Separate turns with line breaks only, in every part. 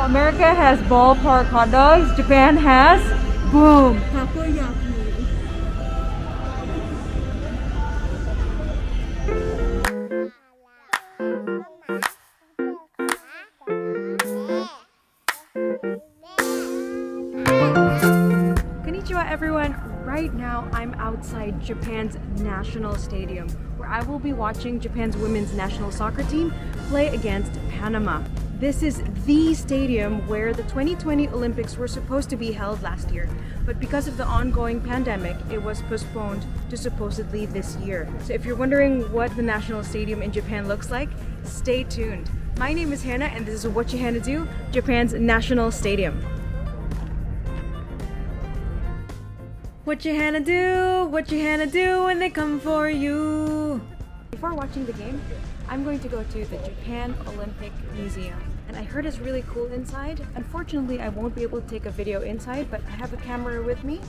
America has ballpark hot dogs. Japan has, boom, takoyaki. Konnichiwa everyone! Right now I'm outside Japan's national stadium where I will be watching Japan's women's national soccer team play against Panama. This is the stadium where the 2020 Olympics were supposed to be held last year, but because of the ongoing pandemic, it was postponed to supposedly this year. So if you're wondering what the national stadium in Japan looks like, stay tuned. My name is Hana and this is Whatchuhanado, Japan's national stadium. Whatchuhanado? Whatchuhanado when they come for you? Before watching the game, I'm going to go to the Japan Olympic Museum. And I heard it's really cool inside. Unfortunately, I won't be able to take a video inside, but I have a camera with me,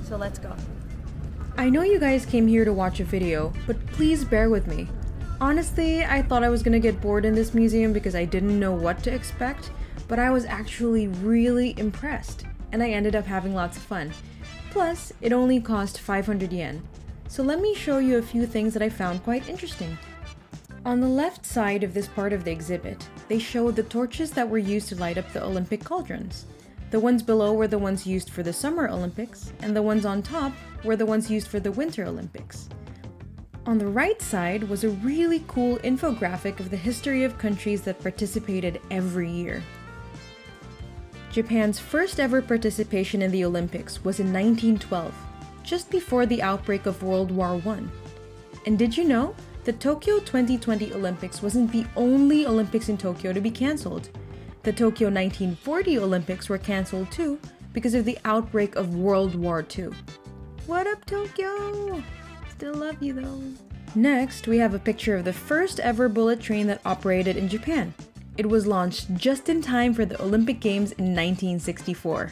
so let's go. I know you guys came here to watch a video, but please bear with me. Honestly, I thought I was gonna get bored in this museum because I didn't know what to expect, but I was actually really impressed, and I ended up having lots of fun. Plus, it only cost 500 yen. So let me show you a few things that I found quite interesting. On the left side of this part of the exhibit, they show the torches that were used to light up the Olympic cauldrons. The ones below were the ones used for the Summer Olympics, and the ones on top were the ones used for the Winter Olympics. On the right side was a really cool infographic of the history of countries that participated every year. Japan's first ever participation in the Olympics was in 1912, just before the outbreak of World War I. And did you know? The Tokyo 2020 Olympics wasn't the only Olympics in Tokyo to be cancelled. The Tokyo 1940 Olympics were cancelled too because of the outbreak of World War II. What up, Tokyo? Still love you though. Next, we have a picture of the first ever bullet train that operated in Japan. It was launched just in time for the Olympic Games in 1964.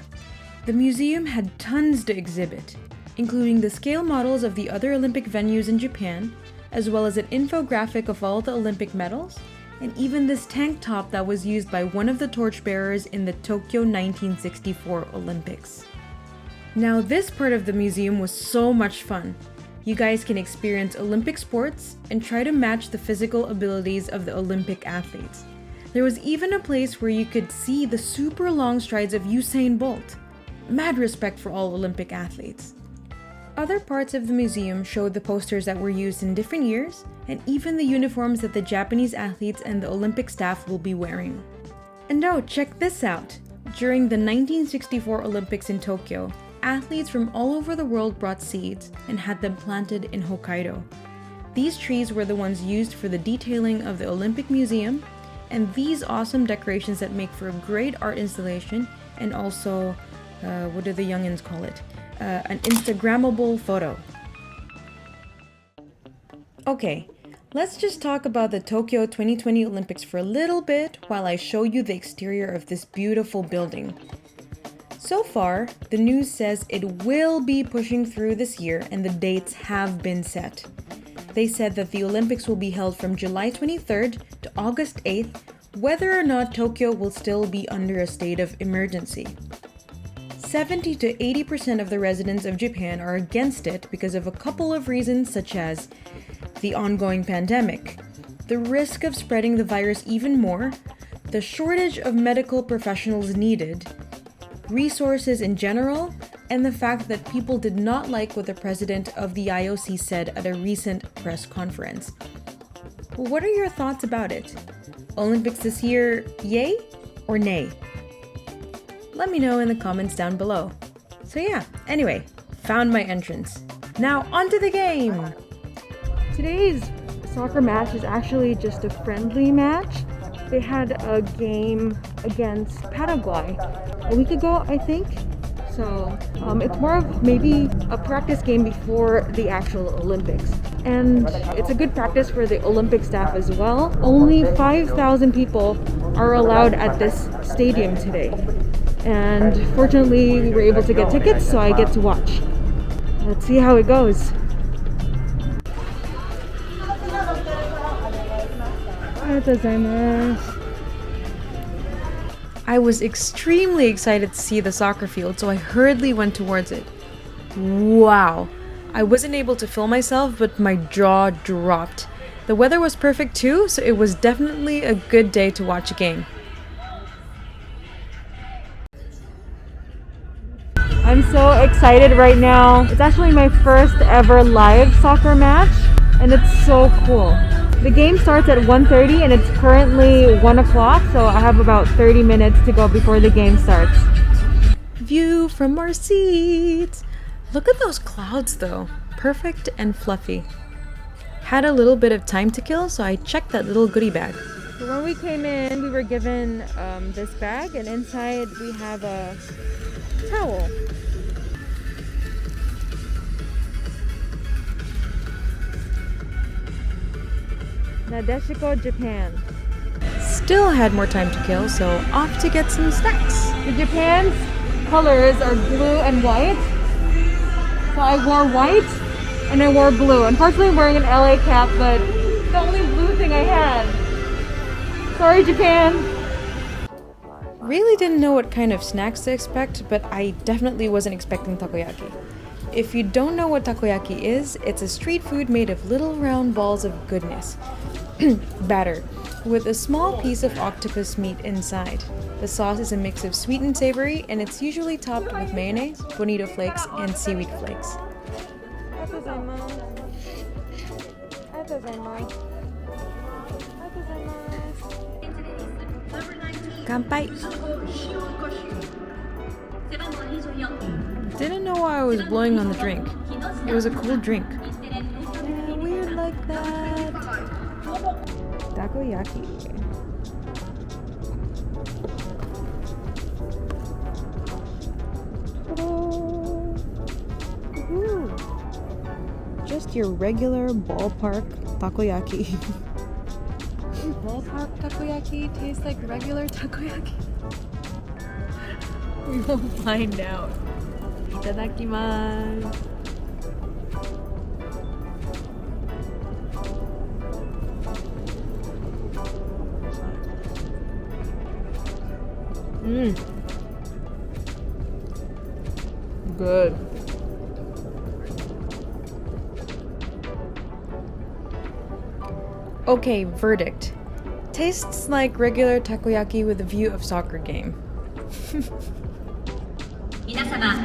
The museum had tons to exhibit, including the scale models of the other Olympic venues in Japan, as well as an infographic of all the Olympic medals, and even this tank top that was used by one of the torchbearers in the Tokyo 1964 Olympics. Now this part of the museum was so much fun. You guys can experience Olympic sports and try to match the physical abilities of the Olympic athletes. There was even a place where you could see the super long strides of Usain Bolt. Mad respect for all Olympic athletes. Other parts of the museum showed the posters that were used in different years, and even the uniforms that the Japanese athletes and the Olympic staff will be wearing. And oh, check this out! During the 1964 Olympics in Tokyo, athletes from all over the world brought seeds and had them planted in Hokkaido. These trees were the ones used for the detailing of the Olympic Museum, and these awesome decorations that make for a great art installation, and also, what do the youngins call it? An Instagrammable photo. Okay, let's just talk about the Tokyo 2020 Olympics for a little bit while I show you the exterior of this beautiful building. So far, the news says it will be pushing through this year and the dates have been set. They said that the Olympics will be held from July 23rd to August 8th, whether or not Tokyo will still be under a state of emergency. 70 to 80% of the residents of Japan are against it because of a couple of reasons, such as the ongoing pandemic, the risk of spreading the virus even more, the shortage of medical professionals needed, resources in general, and the fact that people did not like what the president of the IOC said at a recent press conference. What are your thoughts about it? Olympics this year, yay or nay? Let me know in the comments down below. So yeah, anyway, found my entrance. Now onto the game! Today's soccer match is actually just a friendly match. They had a game against Paraguay a week ago, I think. So it's more of maybe a practice game before the actual Olympics. And it's a good practice for the Olympic staff as well. Only 5,000 people are allowed at this stadium today. And fortunately, we were able to get tickets, so I get to watch. Let's see how it goes. Arigathankyouuuu. I was extremely excited to see the soccer field, so I hurriedly went towards it. Wow! I wasn't able to film myself, but my jaw dropped. The weather was perfect too, so it was definitely a good day to watch a game. I'm so excited right now. It's actually my first ever live soccer match, and it's so cool. The game starts at 1:30 and it's currently 1 o'clock, so I have about 30 minutes to go before the game starts. View from our seats. Look at those clouds though. Perfect and fluffy. Had a little bit of time to kill, so I checked that little goodie bag. So when we came in, we were given this bag, and inside we have a towel. Nadeshiko, Japan. Still had more time to kill, so off to get some snacks. The Japan's colors are blue and white. So I wore white and I wore blue. Unfortunately, I'm wearing an LA cap, but it's the only blue thing I had. Sorry, Japan. Really didn't know what kind of snacks to expect, but I definitely wasn't expecting takoyaki. If you don't know what takoyaki is, it's a street food made of little round balls of goodness. Batter, with a small piece of octopus meat inside. The sauce is a mix of sweet and savory, and it's usually topped with mayonnaise, bonito flakes, and seaweed flakes. Kanpai! Didn't know why I was blowing on the drink. It was a cool drink. Yeah, weird like that. Takoyaki. Ooh. Just your regular ballpark takoyaki. Ballpark takoyaki tastes like regular takoyaki. We will find out. Itadakimasu. Good. Okay, verdict. Tastes like regular takoyaki with a view of soccer game.
皆様、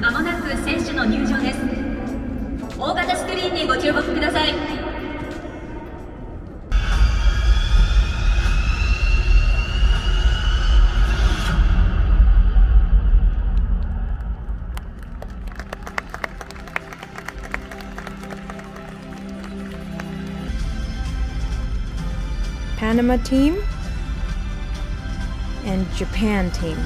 まもなく選手の入場です。大型スクリーンにご注目ください。
Panama team and Japan team.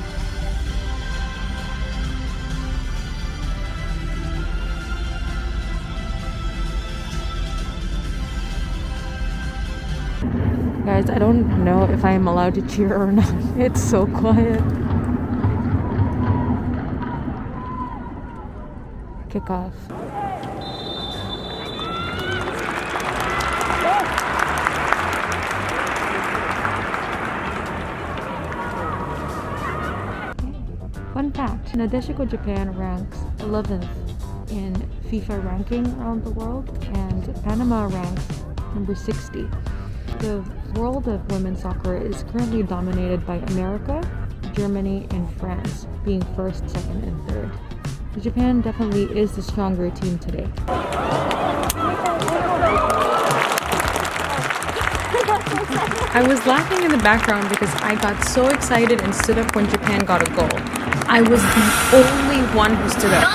Guys, I don't know if I am allowed to cheer or not. It's so quiet. Kick off. Fun fact, Nadeshiko Japan ranks 11th in FIFA ranking around the world, and Panama ranks number 60. The world of women's soccer is currently dominated by America, Germany, and France, being first, second, and third. Japan definitely is the stronger team today. I was laughing in the background because I got so excited and stood up when Japan got a goal. I was the only one who stood up.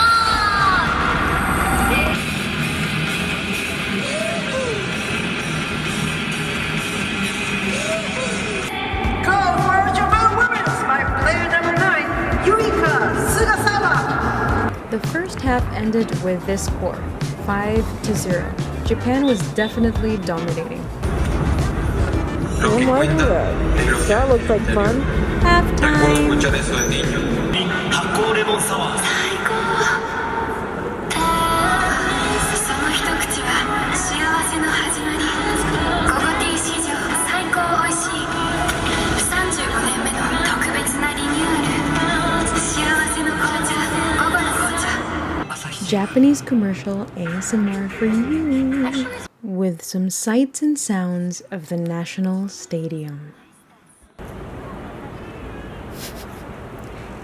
The first half ended with this score, 5-0. Japan was definitely dominating.
Oh my god, that looks like fun.
Halftime! Japanese commercial ASMR for you, with some sights and sounds of the National Stadium.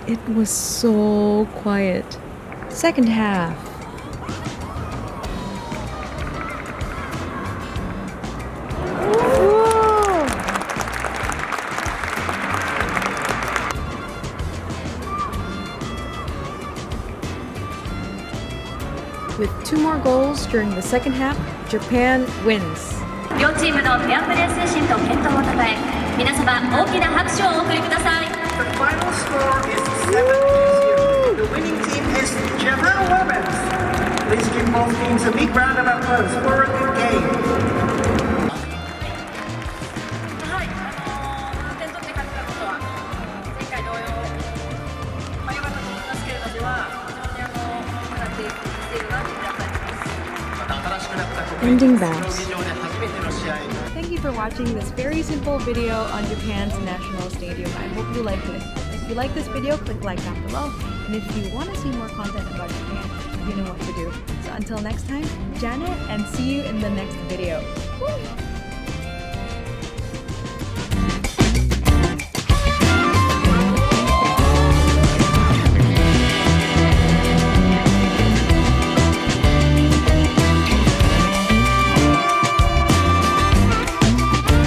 It was so quiet. Second half. With 2 more goals during the second half, Japan wins.
両チームのフェアプレー精神と健闘をたたえ、皆様大きな拍手をお送りください。
The final score is 7-0. The winning team is Japan Women's. Please give both teams a big round of applause for a good game.
はい、点取って勝ったことは前回同様、良かったと思いますけれども、非常にかなりしているなというふうに感じます。
Ending Veras. Thank you for watching this very simple video on Japan's national stadium. I hope you liked it. If you like this video, click like down below. And if you want to see more content about Japan, you know what to do. So until next time, Janet, and see you in the next video. Woo!